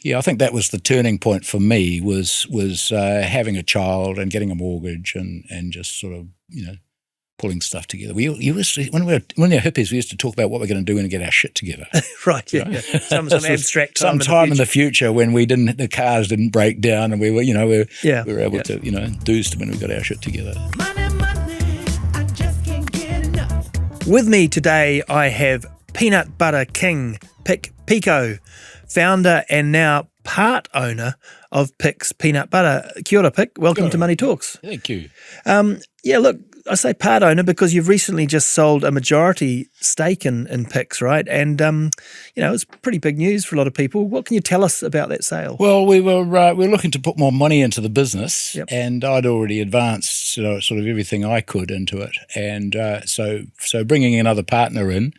Yeah, I think that was the turning point for me was having a child and getting a mortgage and just sort of, pulling stuff together. We used to, when we were hippies, we used to talk about what we're going to do and get our shit together. Right, yeah. Some abstract time sometime in the future when the cars didn't break down and we were, we were able to, do stuff when we got our shit together. I just can't get enough. With me today, I have Peanut Butter King, Pic Picot, founder and now part owner of Pics Peanut Butter. Kia ora, Pic. Welcome to Money Talks. Thank you. Look, I say part owner because you've recently just sold a majority stake in Pics, right? And, it's pretty big news for a lot of people. What can you tell us about that sale? Well, we were looking to put more money into the business, and I'd already advanced sort of everything I could into it. And so bringing another partner in,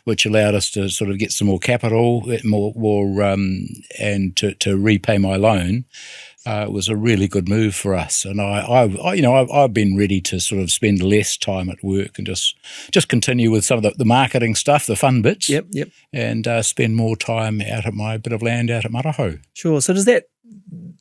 which allowed us to sort of get some more capital, and to repay my loan. Was a really good move for us, and I've been ready to sort of spend less time at work and just continue with some of the marketing stuff, the fun bits. Yep. And spend more time out at my bit of land out at Maraho. Sure. So does that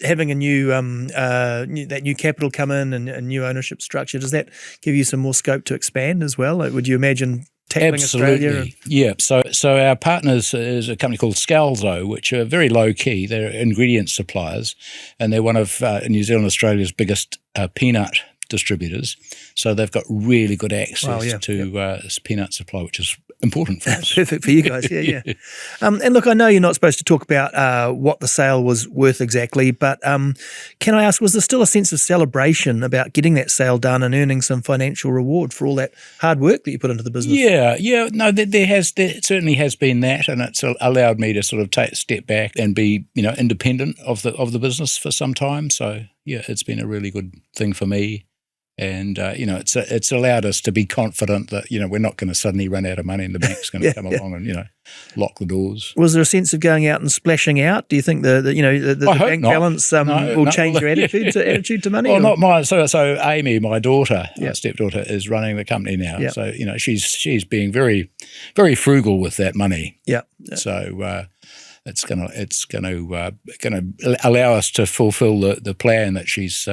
having a new capital come in and a new ownership structure, does that give you some more scope to expand as well? Like, would you imagine tackling Australia? Yeah. So our partners is a company called Scalzo, which are very low key. They're ingredient suppliers, and they're one of New Zealand and Australia's biggest peanut distributors. So they've got really good access to peanut supply, which is important for us. Perfect for you guys, yeah. And look, I know you're not supposed to talk about what the sale was worth exactly, but can I ask, was there still a sense of celebration about getting that sale done and earning some financial reward for all that hard work that you put into the business? Yeah. No, there certainly has been that, and it's allowed me to sort of take a step back and be, independent of the business for some time. So yeah, it's been a really good thing for me. And, it's allowed us to be confident that, we're not going to suddenly run out of money and the bank's going to come along and, lock the doors. Was there a sense of going out and splashing out? Do you think the bank balance will change your attitude to money? Well, not mine. So Amy, my daughter, my stepdaughter, is running the company now. Yep. So, she's being very, very frugal with that money. Yeah. So, it's going to allow us to fulfil the plan that she's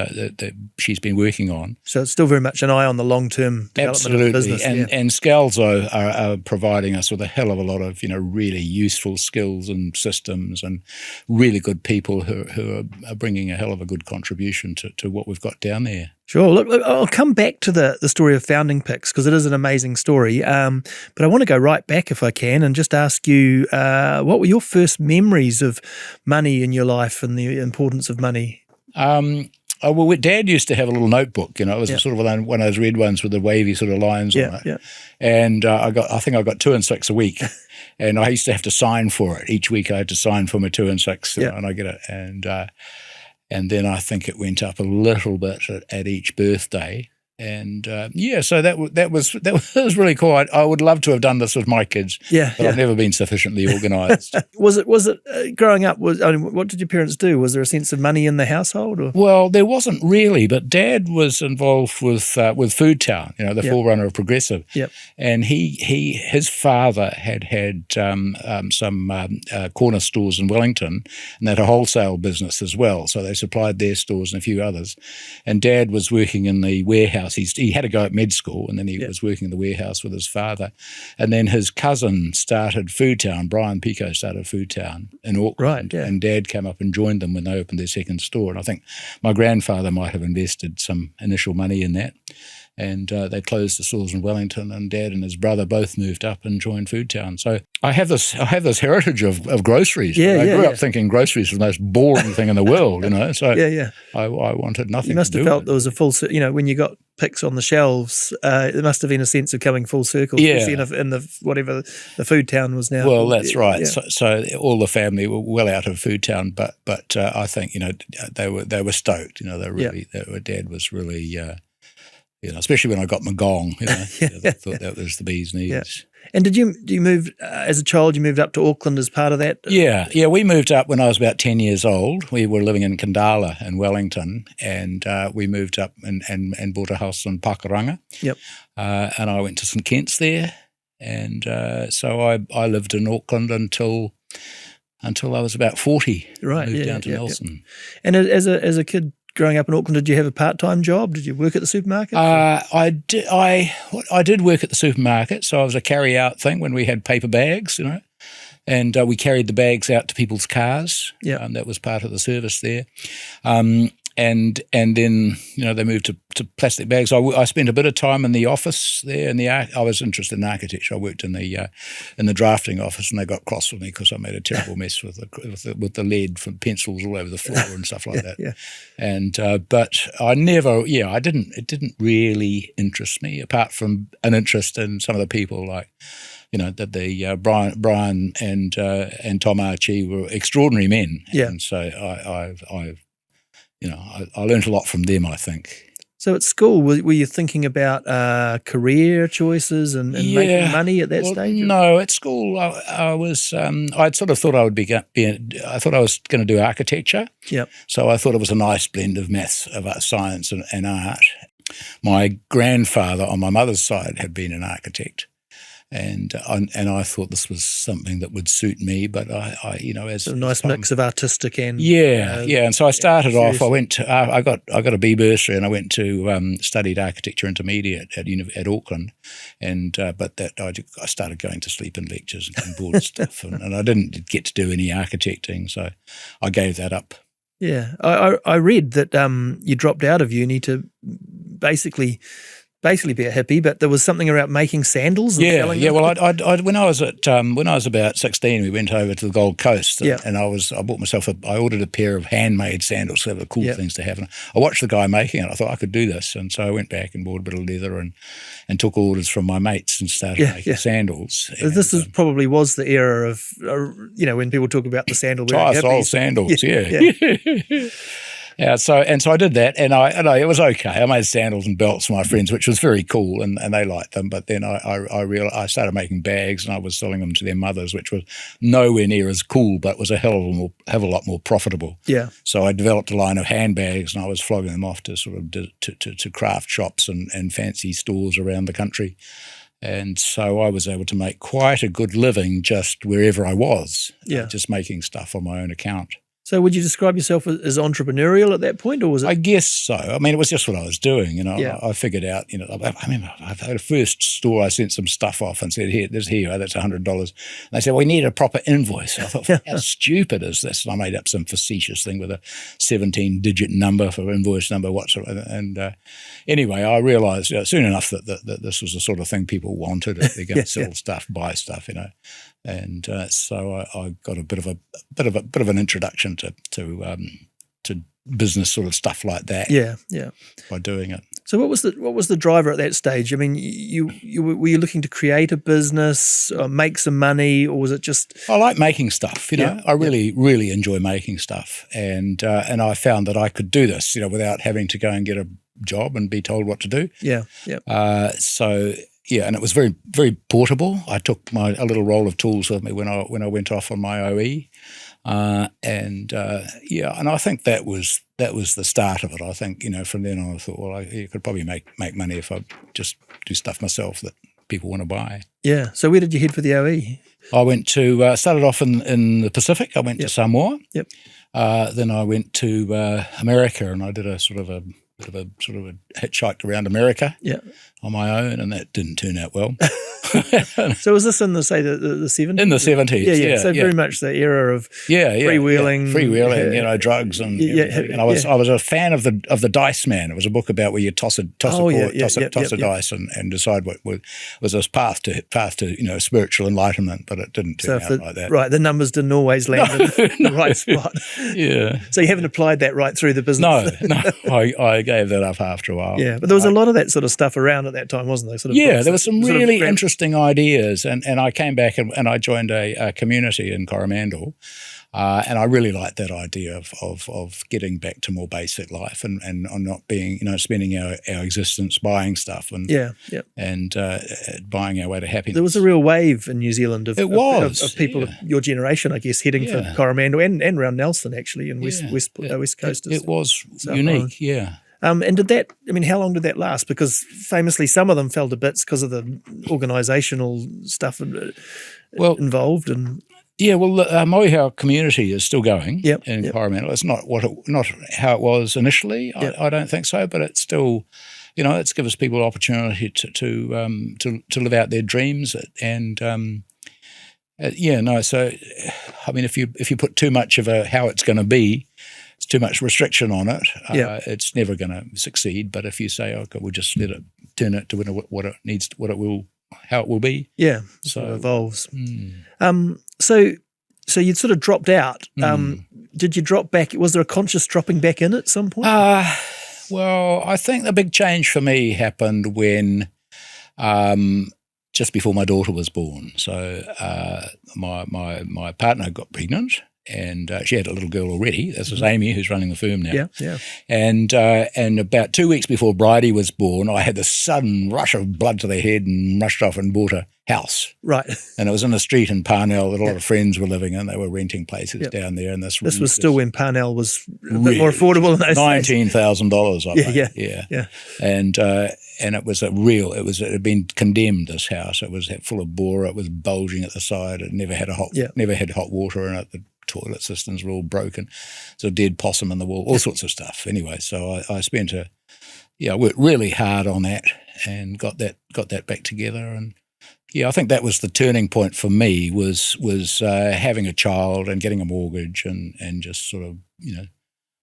been working on. So it's still very much an eye on the long-term development of the business. And Scalzo are providing us with a hell of a lot of really useful skills and systems and really good people who are bringing a hell of a good contribution to what we've got down there. Sure. Look, I'll come back to the story of founding Pics because it is an amazing story. But I want to go right back if I can and just ask you, what were your first memories of money in your life and the importance of money? Well, Dad used to have a little notebook. It was sort of one of those red ones with the wavy sort of lines on it. Yeah. And I think I got 2 and 6 a week, and I used to have to sign for it each week. I had to sign for my 2 and 6, and I get it. And then I think it went up a little bit at each birthday. And so that was really cool. I would love to have done this with my kids, but I've never been sufficiently organised. Was it growing up? What did your parents do? Was there a sense of money in the household? Or? Well, there wasn't really, but Dad was involved with Food Town, the forerunner of Progressive. Yep. And his father had some corner stores in Wellington, and they had a wholesale business as well. So they supplied their stores and a few others. And Dad was working in the warehouse. He had to go at med school, and then he was working in the warehouse with his father. And then his cousin started Food Town, Brian Picot started Food Town in Auckland. Right, and Dad came up and joined them when they opened their second store. And I think my grandfather might have invested some initial money in that. And they closed the stores in Wellington, and Dad and his brother both moved up and joined Food Town. So I have this heritage of groceries. I grew up thinking groceries was the most boring thing in the world, So I wanted nothing to do with it. You must have felt there was a full, when you got Pics on the shelves, there must have been a sense of coming full circle, especially in the whatever the Food Town was now. Well, that's right. Yeah. So all the family were well out of Food Town, but I think they were stoked. They really, Dad was really. Especially when I got my gong, I thought that was the bee's knees. Yeah. And did you move as a child? You moved up to Auckland as part of that? Yeah. We moved up when I was about 10 years old. We were living in Kandala in Wellington, and we moved up and bought a house in Pakuranga. Yep. And I went to St Kitts there, and so I lived in Auckland until until I was about 40. Right, Moved yeah, down to yeah, Nelson. And as a kid growing up in Auckland, did you have a part-time job? Did you work at the supermarket? I did work at the supermarket, so I was a carry-out thing when we had paper bags, and we carried the bags out to people's cars. Yeah. That was part of the service there. And then they moved to plastic bags. I spent a bit of time in the office there. I was interested in architecture. I worked in the drafting office, and they got cross with me because I made a terrible mess with the lead from pencils all over the floor and stuff like that. Yeah. And but I never, I didn't. It didn't really interest me, apart from an interest in some of the people like. The Brian and Tom Archie were extraordinary men. Yeah. And so I learned a lot from them, I think. So at school, were you thinking about career choices and making money at that stage? No, at school I was. I'd sort of thought I would I thought I was going to do architecture. Yep. So I thought it was a nice blend of maths, of science, and art. My grandfather on my mother's side had been an architect. And I thought this was something that would suit me, but I as a nice mix of artistic and and so I started off. I went to, I got a B bursary, and I went to studied architecture intermediate at Auckland, and but that I started going to sleep in lectures and board and stuff, and I didn't get to do any architecting, so I gave that up. Yeah, I read that you dropped out of uni to basically be a hippie, but there was something about making sandals. And selling them. Well, I when I was about 16, we went over to the Gold Coast, and I bought myself I ordered a pair of handmade sandals. So they were cool things to have. And I watched the guy making it. I thought I could do this, and so I went back and bought a bit of leather and took orders from my mates and started making sandals. So this probably was the era of when people talk about the sandal wearing hippies. Sandals, yeah. Yeah, so I did that, and it was okay. I made sandals and belts for my friends, which was very cool, and they liked them. But then I realized I started making bags, and I was selling them to their mothers, which was nowhere near as cool, but was a hell of a lot more profitable. Yeah. So I developed a line of handbags, and I was flogging them off to sort of to craft shops and fancy stores around the country. And so I was able to make quite a good living just wherever I was, just making stuff on my own account. So would you describe yourself as entrepreneurial at that point, or was it? I guess so. I mean, it was just what I was doing, I figured out, I remember I had a first store, I sent some stuff off and said, that's $100. And they said, we need a proper invoice. I thought, how stupid is this? And I made up some facetious thing with a 17-digit number for invoice number, whatsoever. And anyway, I realized soon enough that this was the sort of thing people wanted if they're going to sell stuff, buy stuff, And so I got a bit of an introduction to business sort of stuff like that. Yeah. By doing it. So what was the driver at that stage? I mean, were you looking to create a business, or make some money, or was it just? I like making stuff. I really enjoy making stuff, and I found that I could do this, without having to go and get a job and be told what to do. Yeah. Yeah, and it was very, very portable. I took a little roll of tools with me when I went off on my OE, and I think that was the start of it. I think from then on I thought, well, you could probably make money if I just do stuff myself that people want to buy. Yeah. So where did you head for the OE? I went to started off in the Pacific. I went to Samoa. Yep. Then I went to America, and I did a sort of a hitchhike around America on my own, and that didn't turn out well. So was this in the 70s? In the 70s, yeah. So very much the era of freewheeling, drugs and everything. And I was a fan of the Dice Man. It was a book about where you toss a dice and decide what was this path to spiritual enlightenment, but it didn't turn out like that. Right, the numbers didn't always land in the right spot. Yeah. So you haven't applied that right through the business. No, I gave that up after a while. Yeah, but there was a lot of that sort of stuff around at that time, wasn't there? There were some really interesting ideas, and I came back and I joined a community in Coromandel, and I really liked that idea of getting back to more basic life and not being, spending our existence buying stuff and buying our way to happiness. There was a real wave in New Zealand of people of your generation, I guess, heading for Coromandel and around Nelson, actually, in West Coast. It was unique, And did that, how long did that last? Because famously some of them fell to bits because of the organisational stuff involved. And Yeah, well, the Moihau community is still going in Yep. Coromandel. It's not not how it was initially. Yep. I don't think so, but it's still, it's gives people opportunity to live out their dreams and. So, I mean, if you put too much of how it's going to be, it's too much restriction on it, it's never going to succeed. But if you say, okay, we'll just turn it to what it needs, how it will be. Yeah, so it evolves. So you'd sort of dropped out. Did you drop back? Was there a conscious dropping back in at some point? Well, I think the big change for me happened when just before my daughter was born. So my partner got pregnant, and she had a little girl already. This is Amy, who's running the firm now. Yeah. And about 2 weeks before Bridie was born, I had this sudden rush of blood to the head and rushed off and bought a house. Right. And it was in a street in Parnell that a lot of friends were living in. They were renting places down there. And this was still when Parnell was a bit more affordable in those days. $19,000, I think. Yeah. And it was it had been condemned, this house. It was full of borer. It was bulging at the side. It never had hot water in it. The toilet systems were all broken. So a dead possum in the wall, all sorts of stuff. Anyway, so I spent I worked really hard on that and got that back together. And I think that was the turning point for me was having a child and getting a mortgage and just sort of,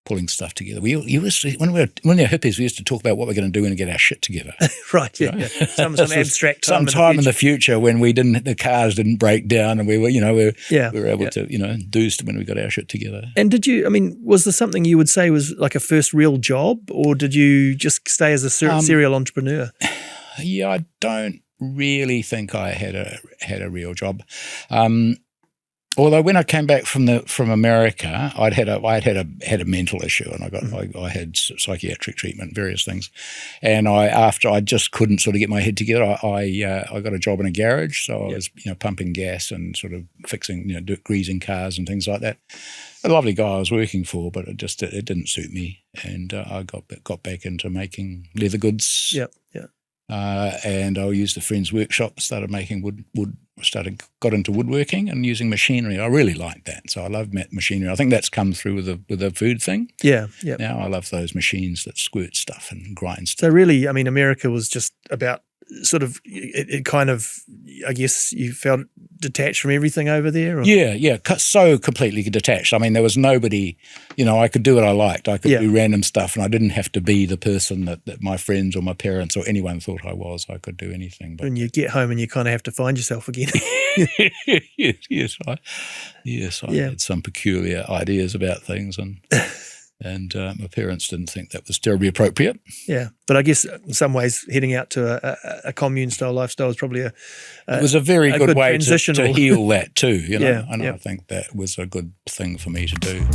pulling stuff together. When we were hippies, we used to talk about what we're going to do and get our shit together. Right, yeah. Some abstract time in the future when the cars didn't break down and we were able to, do when we got our shit together. And was there something you would say was like a first real job, or did you just stay as a serial entrepreneur? Yeah, I don't really think I had a real job. Although when I came back from America, I'd had a mental issue, and I had psychiatric treatment, various things, and after I just couldn't sort of get my head together, I got a job in a garage, so I was pumping gas and sort of fixing greasing cars and things like that. A lovely guy I was working for, but it didn't suit me, and I got back into making leather goods. Yeah. And I used a friend's workshop, started making got into woodworking and using machinery. I really liked that. So I love machinery. I think that's come through with the food thing. Yeah. Now I love those machines that squirt stuff and grind stuff. So really, America was just about sort of, it kind of, I guess you felt detached from everything over there? Or? Yeah, so completely detached. There was nobody, I could do what I liked. I could do random stuff, and I didn't have to be the person that my friends or my parents or anyone thought I was. I could do anything. But. And you get home and you kind of have to find yourself again. Yes, I had some peculiar ideas about things, and my parents didn't think that was terribly appropriate. Yeah, but I guess in some ways heading out to a commune-style lifestyle is probably it was a very good way to heal that too, Yeah, and I think that was a good thing for me to do.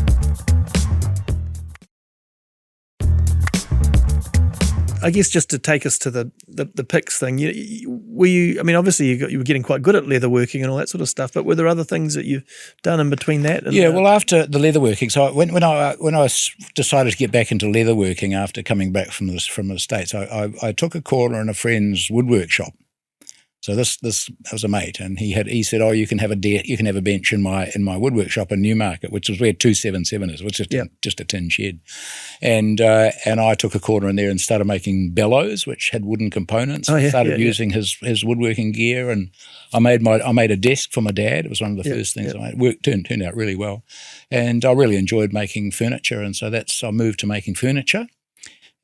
I guess just to take us to the Pics thing, were you? Obviously you were getting quite good at leatherworking and all that sort of stuff. But were there other things that you've done in between that? And, well, after the leatherworking, so when I decided to get back into leatherworking after coming back from the States, I took a corner in a friend's woodwork shop. So this was a mate, and he said, "Oh, you can have a bench in my woodwork shop in Newmarket, which is where 277 is, which is just a tin shed." And I took a corner in there and started making bellows, which had wooden components. Started using his woodworking gear, and I made a desk for my dad. It was one of the first things I made. Turned out really well, and I really enjoyed making furniture, and so I moved to making furniture,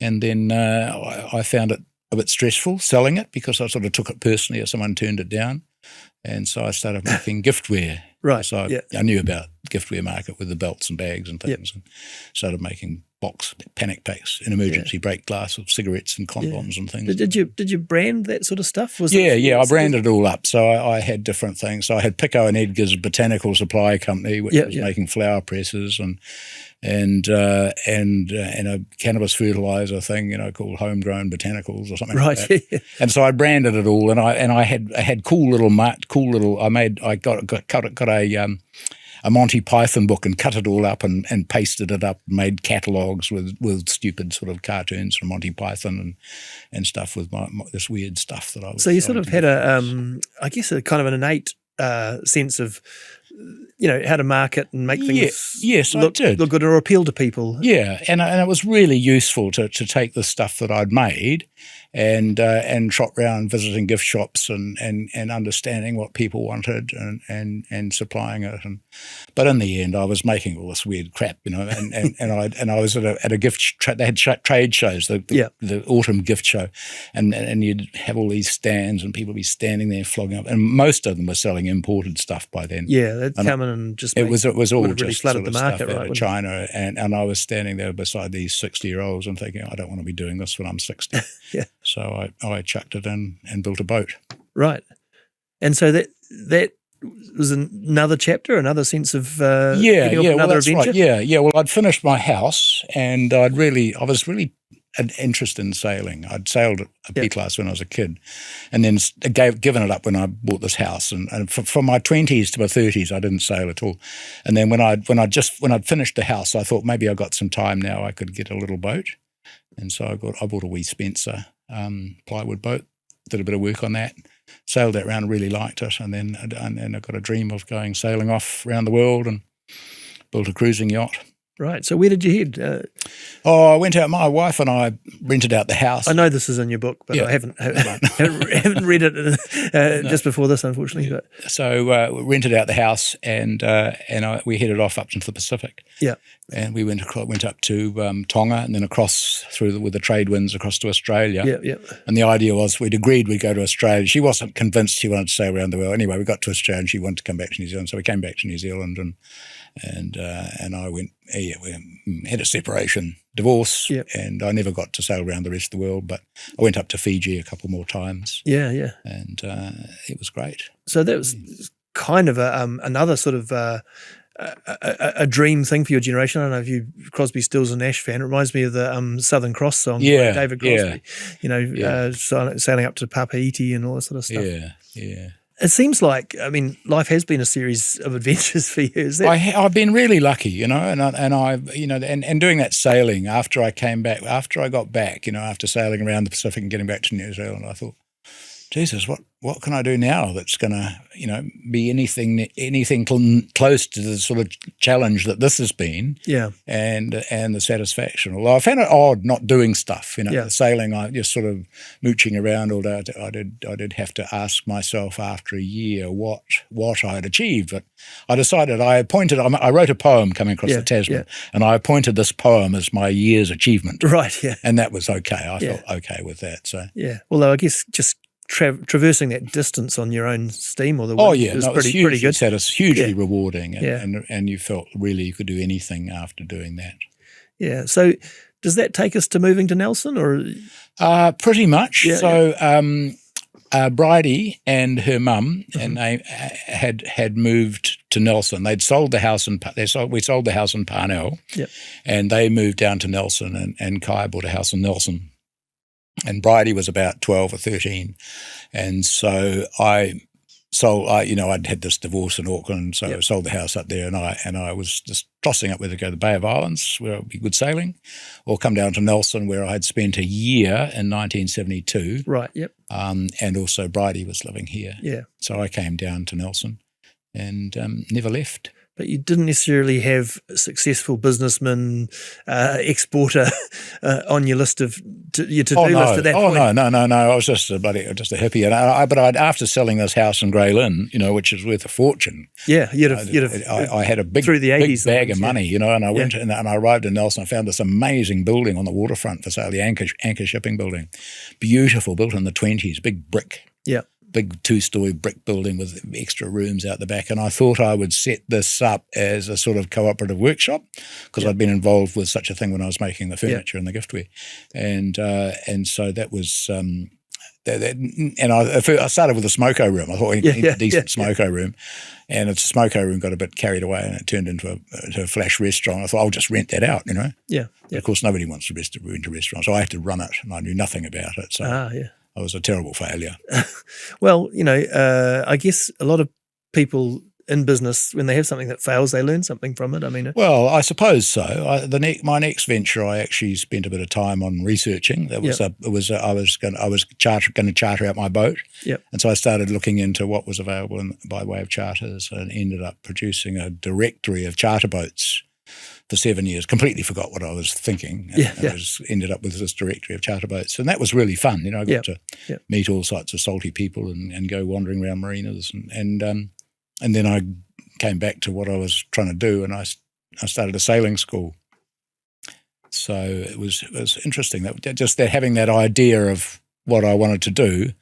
and then I found it a bit stressful selling it because I sort of took it personally if someone turned it down. And so I started making giftware. Right. So I knew about the giftware market with the belts and bags and things, and started making panic packs in emergency break glass of cigarettes and condoms and things. Did you brand that sort of stuff? I branded it all up. So I had different things. So I had Pico and Edgar's Botanical Supply Company, which was making flower presses and a cannabis fertilizer thing, called Homegrown Botanicals or something like that. Yeah. And so I branded it all, and I had cool little. I got a Monty Python book and cut it all up and pasted it up, made catalogues with stupid sort of cartoons from Monty Python and stuff with this weird stuff that I was. So you sort of had a kind of an innate sense of how to market and make things yes, I look did. good or appeal to people. Yeah, and it was really useful to take the stuff that I'd made and trot around visiting gift shops and understanding what people wanted and supplying it. But in the end, I was making all this weird crap, and I was at a gift they had trade shows, the autumn gift show, and you'd have all these stands and people would be standing there flogging up, and most of them were selling imported stuff by then. Yeah, they'd come in and just it was all really just flooded sort of the market, stuff out right? of China, and I was standing there beside these 60-year-olds and thinking, I don't want to be doing this when I'm 60. Yeah. So I chucked it in and built a boat. Right. And so that was another chapter, another sense of getting off another adventure? Right. Yeah. Well, I'd finished my house and I was really interested in sailing. I'd sailed a B-class when I was a kid and then given it up when I bought this house. And from my 20s to my 30s, I didn't sail at all. And then when I'd finished the house, I thought maybe I got some time now, I could get a little boat. And so I bought a wee Spencer plywood boat, did a bit of work on that, sailed that around, really liked it, and then I got a dream of going sailing off around the world and built a cruising yacht. Right. So where did you head? I went out. My wife and I rented out the house. I know this is in your book, but I haven't read it just before this, unfortunately. But. So we rented out the house and we headed off up into the Pacific. Yeah. And we went up to Tonga and then across with the trade winds across to Australia. Yeah. And the idea was we'd agreed we'd go to Australia. She wasn't convinced she wanted to sail around the world. Anyway, we got to Australia and she wanted to come back to New Zealand. So we came back to New Zealand and I went. We had a separation, divorce, and I never got to sail around the rest of the world. But I went up to Fiji a couple more times. Yeah. And it was great. So that was kind of another sort of a dream thing for your generation. I don't know if you Crosby, Stills and Nash fan. It reminds me of the Southern Cross song by David Crosby. Sailing up to Papeete and all that sort of stuff. Yeah. It seems like, life has been a series of adventures for you. Is that? I've been really lucky, and doing that sailing after I got back, after sailing around the Pacific and getting back to New Zealand, I thought, Jesus, what can I do now that's going to, be anything close to the sort of challenge that this has been, and the satisfaction. Although I found it odd not doing stuff, sailing, I just sort of mooching around all day. I did have to ask myself after a year what I had achieved. But I decided I wrote a poem coming across the Tasman, and I appointed this poem as my year's achievement. Right. Yeah. And that was okay. I felt okay with that. So although I guess just traversing that distance on your own steam or the wind was pretty good. It was hugely rewarding, and you felt really you could do anything after doing that. Yeah. So does that take us to moving to Nelson, or pretty much? Yeah, so Bridie and her mum and they had moved to Nelson. They'd sold the house we sold the house in Parnell, and they moved down to Nelson, and Kai bought a house in Nelson. And Bridie was about 12 or 13. And so I'd had this divorce in Auckland, so I sold the house up there, and I was just tossing up whether to go to the Bay of Islands, where it would be good sailing, or come down to Nelson, where I had spent a year in 1972. Right, yep. And also Bridie was living here. Yeah. So I came down to Nelson and never left. But you didn't necessarily have a successful businessman, exporter on your list of your to-do list at that point. No. I was just a hippie. And after selling this house in Grey Lynn, which is worth a fortune. Yeah, I had a big, through the 80s big bag of money, and I went and I arrived in Nelson. I found this amazing building on the waterfront for sale, the Anchor Shipping Building. Beautiful, built in the 20s, big brick. Yeah. Big 2-story brick building with extra rooms out the back. And I thought I would set this up as a sort of cooperative workshop because I'd been involved with such a thing when I was making the furniture and the giftware. And so that was I started with a smoko room. I thought we need a decent smoko room. And its smoko room got a bit carried away and it turned into a flash restaurant. I thought, I'll just rent that out, Yeah. But of course, nobody wants to rent a restaurant. So I had to run it and I knew nothing about it. So I was a terrible failure. Well, I guess a lot of people in business, when they have something that fails, they learn something from it. I mean, Well, I suppose so. My next venture, I actually spent a bit of time on researching. I was going to charter out my boat, and so I started looking into what was available by way of charters, and ended up producing a directory of charter boats for 7 years. Completely forgot what I was thinking. Ended up with this directory of charter boats, and that was really fun. I got to meet all sorts of salty people and go wandering around marinas, and then I came back to what I was trying to do, and I started a sailing school. So it was interesting that having that idea of what I wanted to do,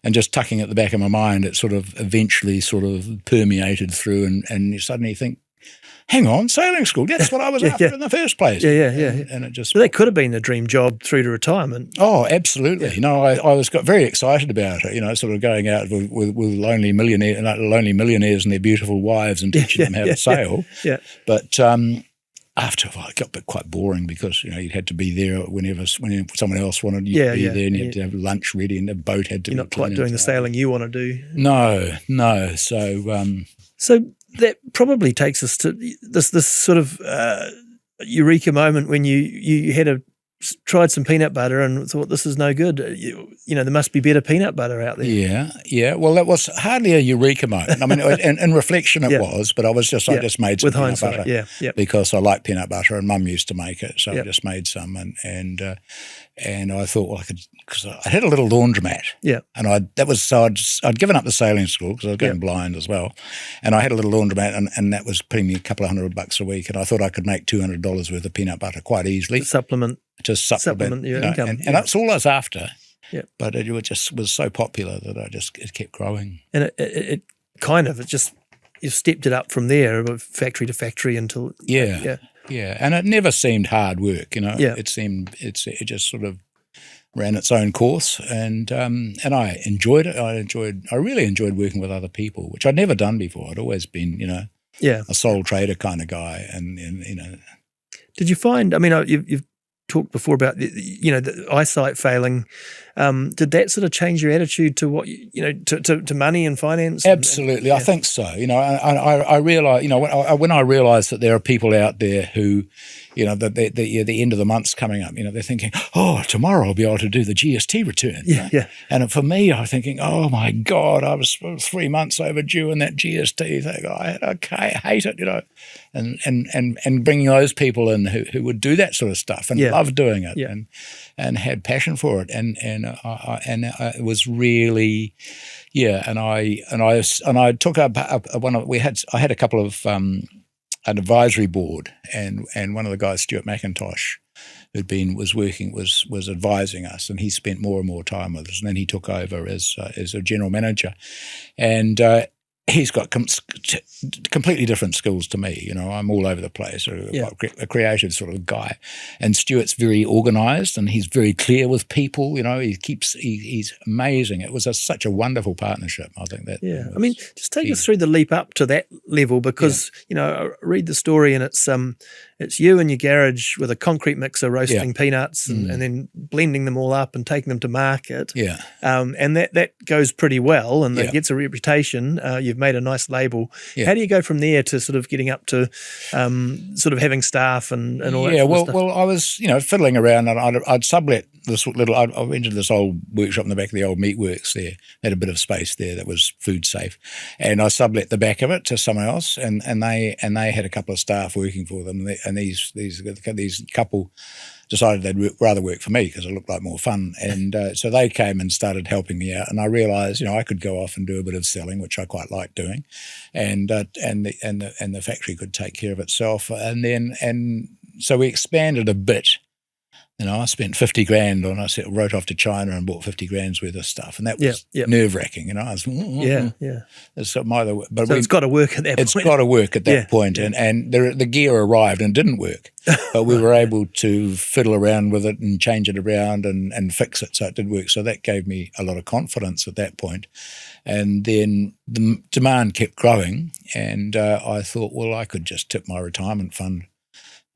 and just tucking at the back of my mind, it sort of eventually sort of permeated through, and you suddenly think, hang on, sailing school, that's what I was after in the first place. And it just... But that could have been the dream job through to retirement. Oh, absolutely. I got very excited about it, sort of going out with lonely millionaires and their beautiful wives and teaching them how to sail. But after a while, it got quite boring because, you had to be there whenever someone else wanted you to be there, and you had to have lunch ready, and the boat had to be... You're not quite doing the sailing you want to do. No. So that probably takes us to this sort of eureka moment when you had tried some peanut butter and thought, this is no good. There must be better peanut butter out there. Yeah. Well, that was hardly a eureka moment. I mean, in reflection it was, but I just made some with peanut hindsight, butter because I like peanut butter, and Mum used to make it, so I just made some, and I thought, well, because I had a little laundromat. And I'd given up the sailing school because I was going blind as well, and I had a little laundromat, and that was paying me a couple of $100 a week, and I thought I could make $200 worth of peanut butter quite easily. To supplement your income. And that's all I was after. But it was so popular that it kept growing. And it you stepped it up from there, factory to factory until... Yeah. And it never seemed hard work, it just sort of ran its own course, and I enjoyed it. I really enjoyed working with other people, which I'd never done before. I'd always been, a sole trader kind of guy, and. Did you find? I mean, you've talked before about the eyesight failing. Did that sort of change your attitude to what to money and finance? Absolutely, I think so. I realize when I realize that there are people out there who, that the end of the month's coming up. They're thinking, oh, tomorrow I'll be able to do the GST return. And for me, I'm thinking, oh my God, I was 3 months overdue in that GST thing. I hate it, and bringing those people in who would do that sort of stuff and love doing it and had passion for it, and it was really, and I took up I had a couple of an advisory board, and one of the guys, Stuart McIntosh, was advising us, and he spent more and more time with us, and then he took over as a general manager, and he's got completely different skills to me. I'm all over the place, a creative sort of guy. And Stuart's very organised, and he's very clear with people. He's amazing. It was such a wonderful partnership. I think that. Yeah, I mean, just take us through the leap up to that level, because I read the story, and it's you in your garage with a concrete mixer roasting peanuts and then blending them all up and taking them to market. And that goes pretty well, and it gets a reputation. You've made a nice label. How do you go from there to sort of getting up to sort of having staff and all that sort of stuff? Well, I was, fiddling around, and I'd sublet this little, I rented this old workshop in the back of the old meatworks there. They had a bit of space there that was food safe. And I sublet the back of it to someone else, and they had a couple of staff working for them, and these couple decided they'd rather work for me because it looked like more fun, and so they came and started helping me out, and I realised I could go off and do a bit of selling, which I quite liked doing, and the factory could take care of itself, and so we expanded a bit. I spent $50,000 on. I wrote off to China and bought $50,000 worth of stuff, and that was nerve-wracking. I was So it's got to work at that point. It's got to work at that point, and the gear arrived and didn't work, but we were able to fiddle around with it and change it around and fix it so it did work. So that gave me a lot of confidence at that point. And then the demand kept growing, and I thought, well, I could just tip my retirement fund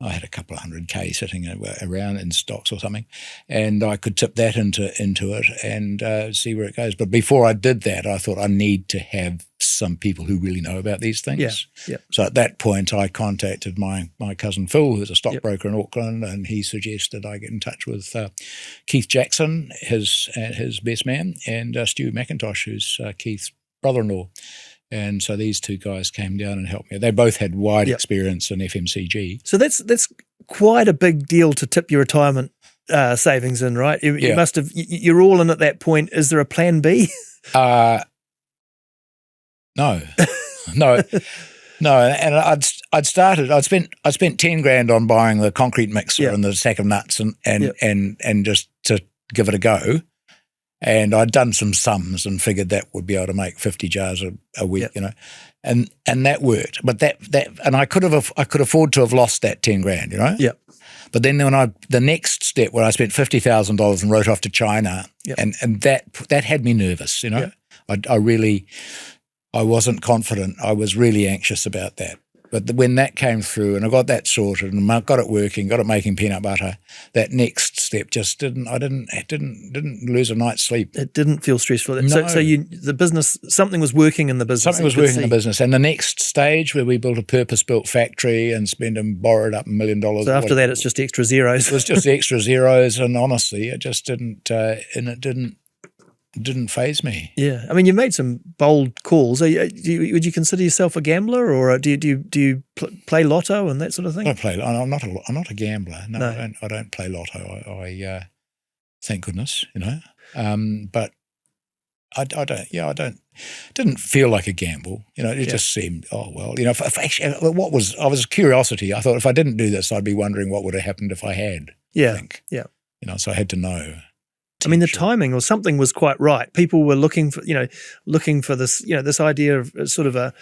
I had a couple of 100K sitting around in stocks or something, and I could tip that into it and see where it goes. But before I did that, I thought I need to have some people who really know about these things. Yeah. So at that point, I contacted my cousin Phil, who's a stockbroker in Auckland, and he suggested I get in touch with Keith Jackson, his best man, and Stu McIntosh, who's Keith's brother-in-law. And so these two guys came down and helped me. They both had wide experience in FMCG. So that's quite a big deal to tip your retirement savings in, right? You must have. You're all in at that point. Is there a plan B? No. And I'd spent 10 grand on buying the concrete mixer and the sack of nuts and just to give it a go. And I'd done some sums and figured that would be able to make 50 jars a week, and that worked. But that and I could afford to have lost that 10 grand, Yeah. But then the next step where I spent $50,000 and wrote off to China, and that had me nervous, I wasn't confident. I was really anxious about that. But when that came through and I got that sorted and got it working, got it making peanut butter, that next step just didn't lose a night's sleep. It didn't feel stressful. No. So the business, something was working in the business. Something was working in the business. And the next stage where we built a purpose-built factory and borrowed up $1 million. So after that, it's just extra zeros. It was just the extra zeros, and honestly, it just didn't faze me. Yeah, I mean, you made some bold calls. Would you consider yourself a gambler, or do you play lotto and that sort of thing? I'm not a gambler. No. I don't play lotto. I thank goodness, But I didn't feel like a gamble. It just seemed, I was curiosity. I thought if I didn't do this, I'd be wondering what would have happened if I had. Yeah, I think. So I had to know. I mean, the timing or something was quite right. People were looking for this, this idea of sort of a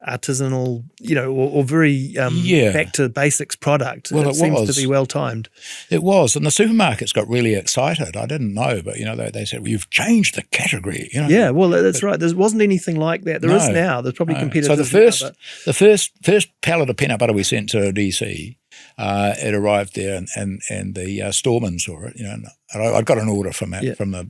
artisanal, or very back to basics product. Well, it seems was. to be well timed. It was, and the supermarkets got really excited. I didn't know, but they said, well, "You've changed the category." Yeah, well, that's right. There wasn't anything like that. There is now. There's probably competitors. So the first pallet of peanut butter we sent to DC. It arrived there, and the storeman saw it. And I got an order from that from the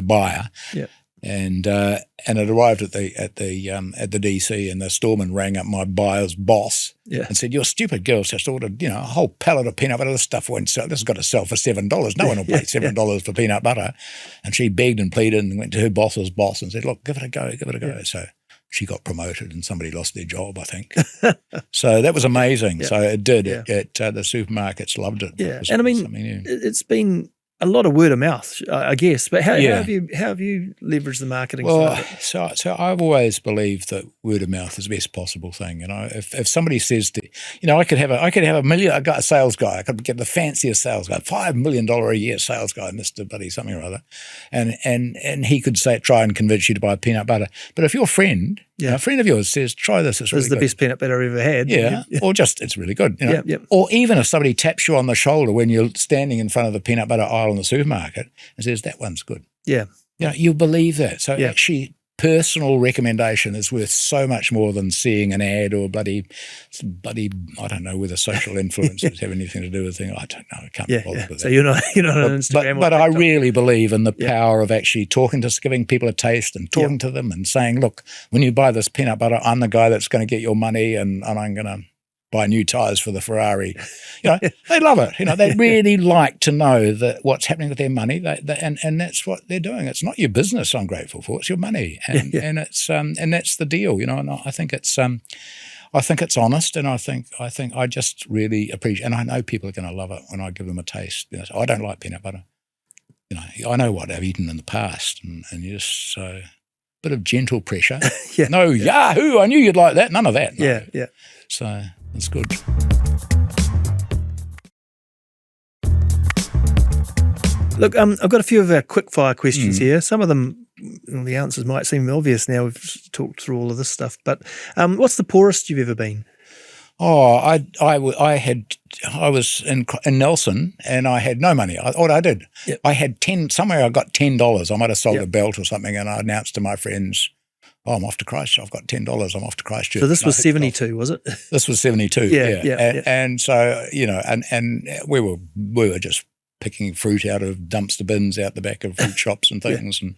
buyer. Yeah. And it arrived at the DC, and the storeman rang up my buyer's boss and said, "Your stupid girl's just ordered a whole pallet of peanut butter. This stuff won't sell. This has got to sell for $7. No one will pay $7 for peanut butter." And she begged and pleaded and went to her boss's boss and said, "Look, give it a go, give it a go." So she got promoted and somebody lost their job, I think. So that was amazing. So it did. Yeah. The supermarkets loved it. Yeah, It and I mean, something new. it's been a lot of word of mouth, I guess. But how have you leveraged the marketing side? So I've always believed that word of mouth is the best possible thing. If somebody says to, I could have a million. I got a sales guy. I could get the fanciest sales guy, $5 million a year sales guy, Mr. Buddy something or other, and he could try and convince you to buy peanut butter. But if your friend, a friend of yours says, "Try this, it's really This is the good." best peanut butter I've ever had. Yeah, or just it's really good. Yeah. Or even if somebody taps you on the shoulder when you're standing in front of the peanut butter aisle in the supermarket and says, "That one's good." Yeah. You believe that. So actually, personal recommendation is worth so much more than seeing an ad or bloody. I don't know whether social influencers have anything to do with things. I don't know. I can't be bothered with that. So you're not on Instagram. But I really believe in the power of actually giving people a taste and talking to them and saying, "Look, when you buy this peanut butter, I'm the guy that's going to get your money and I'm going to buy new tyres for the Ferrari." They love it. They really like to know that what's happening with their money. And that's what they're doing. It's not your business I'm grateful for. It's your money, and it's and that's the deal. And I think it's honest, and I think I just really appreciate. And I know people are going to love it when I give them a taste. I don't like peanut butter. I know what I've eaten in the past, and you just so. Bit of gentle pressure. No, Yahoo! I knew you'd like that. None of that. No. Yeah. So it's good. Look, I've got a few of our quick fire questions here. Some of them, the answers might seem obvious now. We've talked through all of this stuff, but what's the poorest you've ever been? Oh, I was in Nelson and I had no money. I did. Yep. I had somewhere I got $10. I might have sold a belt or something, and I announced to my friends, I'm off to Christchurch. I've got $10. I'm off to Christchurch. So this was 72, was it? This was 72. Yeah. And so, and we were just picking fruit out of dumpster bins out the back of fruit shops and things, and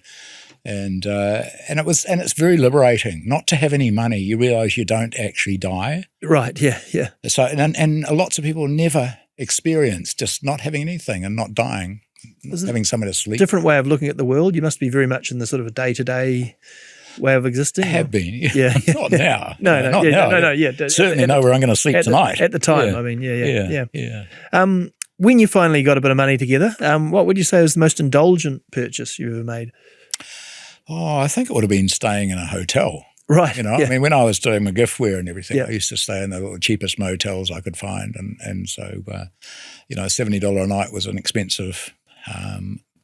it's very liberating not to have any money. You realise you don't actually die. Right. Yeah. So and lots of people never experience just not having anything and not dying, having somewhere to sleep. Different way of looking at the world. You must be very much in the sort of a day-to-day way of existing. Have been. Yeah. Not now. No. Certainly know where I'm going to sleep tonight. At the time, I mean, yeah. When you finally got a bit of money together, what would you say was the most indulgent purchase you ever made? Oh, I think it would have been staying in a hotel. Right. I mean, when I was doing my giftware and everything, I used to stay in the little cheapest motels I could find. And so, $70 a night was an expensive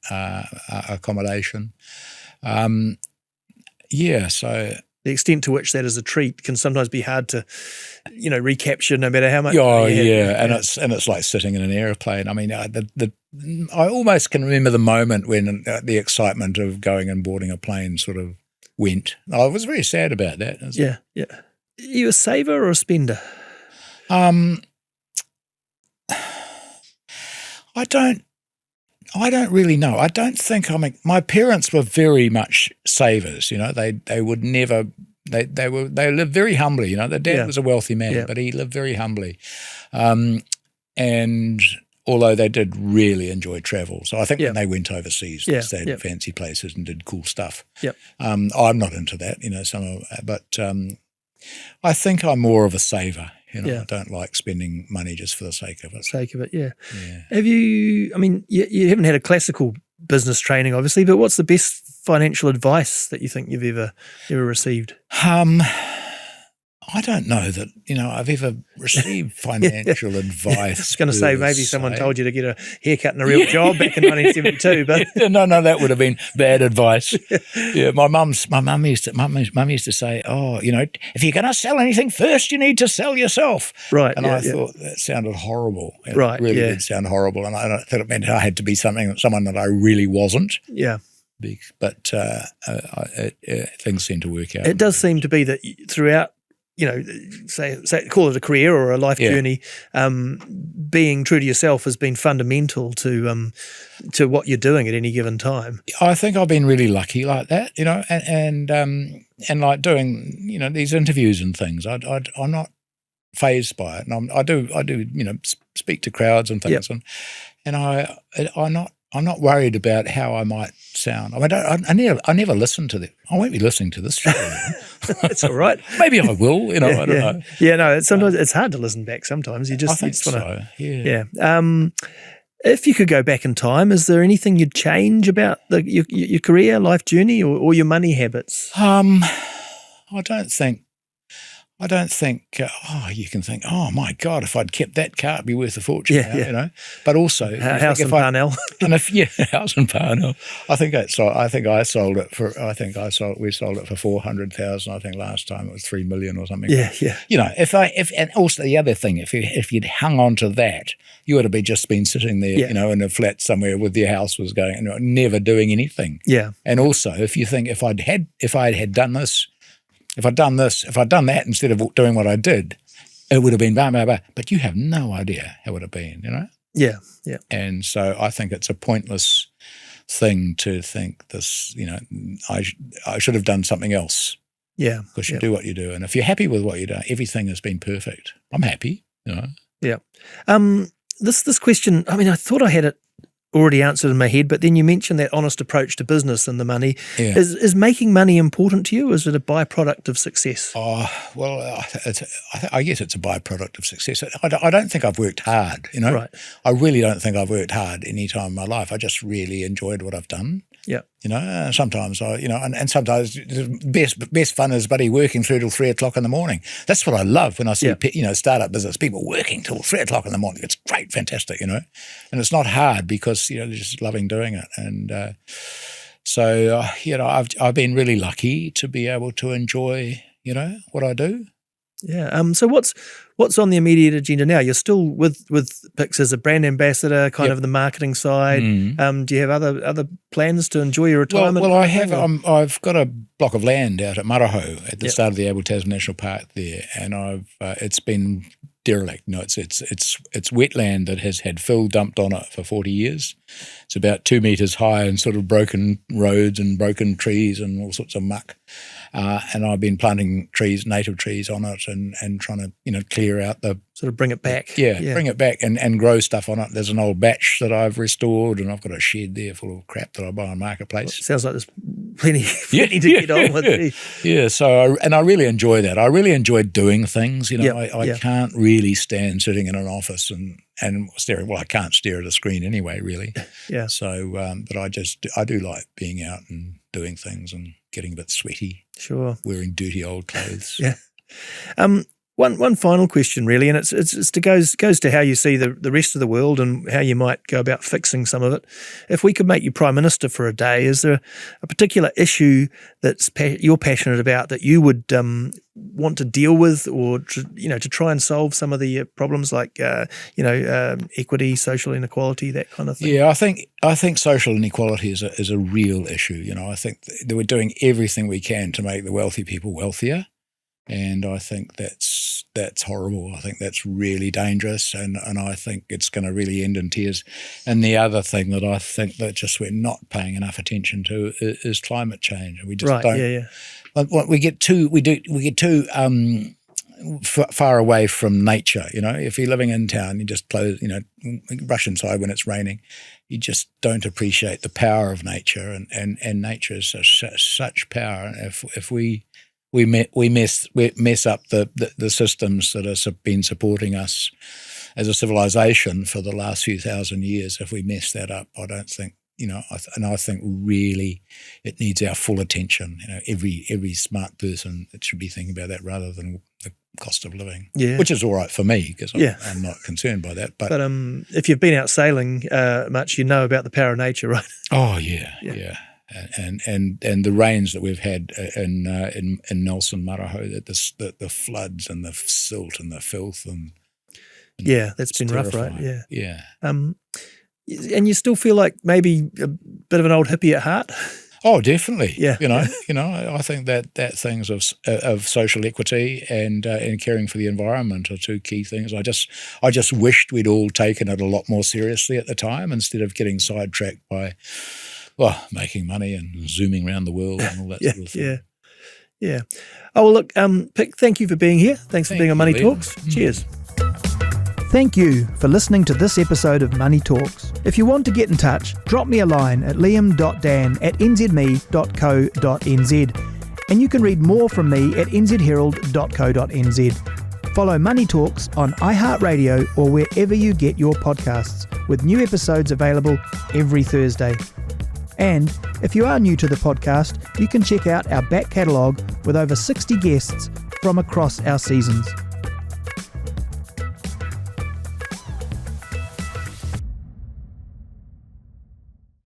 accommodation. So the extent to which that is a treat can sometimes be hard to, recapture no matter how much. And it's like sitting in an airplane. I mean, I almost can remember the moment when the excitement of going and boarding a plane sort of went. I was very sad about that. Yeah. Are you a saver or a spender? I don't really know. I don't think my parents were very much savers. They would never. They lived very humbly. Their dad was a wealthy man, but he lived very humbly. And although they did really enjoy travel, so I think when they went overseas, they stayed in fancy places and did cool stuff. I'm not into that. But I think I'm more of a saver. I don't like spending money just for the sake of it. Yeah. Have you, you haven't had a classical business training, obviously, but what's the best financial advice that you think you've ever received? I don't know that, I've ever received financial advice. I was going to say maybe someone told you to get a haircut and a real job back in 1972, but no, that would have been bad advice. My mum used to say, if you're going to sell anything first, you need to sell yourself. Right. And I thought that sounded horrible. It really did sound horrible. And I thought it meant I had to be someone that I really wasn't. Yeah. But things seem to work out. It does seem to be that throughout, say call it a career or a life journey, being true to yourself has been fundamental to what you're doing at any given time. I think I've been really lucky like that, and like doing, these interviews and things. I'm not fazed by it, and I do, speak to crowds and things, and I'm not worried about how I might sound. I mean, I never listen to them. I won't be listening to this show. It's all right. Maybe I will. I don't know. Yeah, no. Sometimes it's hard to listen back. Sometimes you just want to. Yeah. If you could go back in time, is there anything you'd change about your career, life journey, or your money habits? I don't think. You can think, oh my God, if I'd kept that car, it'd be worth a fortune. But also, house in Parnell. House in Parnell. We sold it for 400,000. I think last time it was 3 million or something. Yeah. And also the other thing, if you'd hung on to that, you would have just been sitting there, in a flat somewhere with your house was going, never doing anything. Yeah. And also, if you think if I'd done this. If I'd done that instead of doing what I did, it would have been blah, blah, blah. But you have no idea how it would have been, Yeah. And so I think it's a pointless thing to think this, I should have done something else. Yeah. Because you do what you do. And if you're happy with what you do, everything has been perfect. I'm happy, Yeah. This question, I thought I had it already answered in my head, but then you mentioned that honest approach to business and the money. Yeah. Is making money important to you, or is it a byproduct of success? Oh, well, I guess it's a byproduct of success. I don't think I've worked hard, Right. I really don't think I've worked hard any time in my life. I just really enjoyed what I've done. Yeah. Sometimes and sometimes the best fun is working through till 3 o'clock in the morning. That's what I love when I see, startup business people working till 3 o'clock in the morning. It's great, fantastic, and it's not hard because, they're just loving doing it. And I've been really lucky to be able to enjoy, what I do. Yeah. So what's on the immediate agenda now? You're still with Pics as a brand ambassador, kind of the marketing side. Do you have other plans to enjoy your retirement? Well, I have. I've got a block of land out at Maraho at the start of the Abel Tasman National Park there, and it's been derelict. No, it's wetland that has had fill dumped on it for 40 years. It's about 2 meters high and sort of broken roads and broken trees and all sorts of muck. And I've been planting native trees on it and trying to, clear out the... Sort of bring it back. Bring it back and grow stuff on it. There's an old batch that I've restored, and I've got a shed there full of crap that I buy on Marketplace. Well, sounds like there's plenty to get on with. Yeah, so I really enjoy that. I really enjoy doing things. I can't really stand sitting in an office and staring. Well, I can't stare at a screen anyway, really. Yeah. So, but I do like being out and doing things and getting a bit sweaty. Sure. Wearing dirty old clothes. Yeah. One final question, really, and it goes to how you see the rest of the world and how you might go about fixing some of it. If we could make you Prime Minister for a day, is there a particular issue that's you're passionate about that you would want to deal with, or to try and solve some of the problems like equity, social inequality, that kind of thing? Yeah, I think social inequality is a real issue. I think that we're doing everything we can to make the wealthy people wealthier. And I think that's horrible. I think that's really dangerous, and I think it's going to really end in tears. And the other thing that I think that just we're not paying enough attention to is climate change. We just don't. Yeah. We get too far away from nature. If you're living in town, you just rush inside when it's raining. You just don't appreciate the power of nature, and nature is such power. If we mess up the systems that have been supporting us as a civilization for the last few thousand years. If we mess that up, I don't think, I think really it needs our full attention. Every smart person that should be thinking about that rather than the cost of living, which is all right for me because I'm not concerned by that. But if you've been out sailing much, you know about the power of nature, right? Oh yeah. And the rains that we've had in Nelson Maraho, the floods and the silt and the filth and that's been rough, right? Yeah. And you still feel like maybe a bit of an old hippie at heart? Oh, definitely. Yeah. I think that things of social equity and caring for the environment are two key things. I just wished we'd all taken it a lot more seriously at the time instead of getting sidetracked by making money and zooming around the world and all that sort of thing. Yeah. Oh, well, look, Pic, thank you for being here. Thanks for being on Money Talks. Cheers. Thank you for listening to this episode of Money Talks. If you want to get in touch, drop me a line at liam.dan@nzherald.co.nz, and you can read more from me at nzherald.co.nz. Follow Money Talks on iHeartRadio or wherever you get your podcasts, with new episodes available every Thursday. And if you are new to the podcast, you can check out our back catalogue with over 60 guests from across our seasons.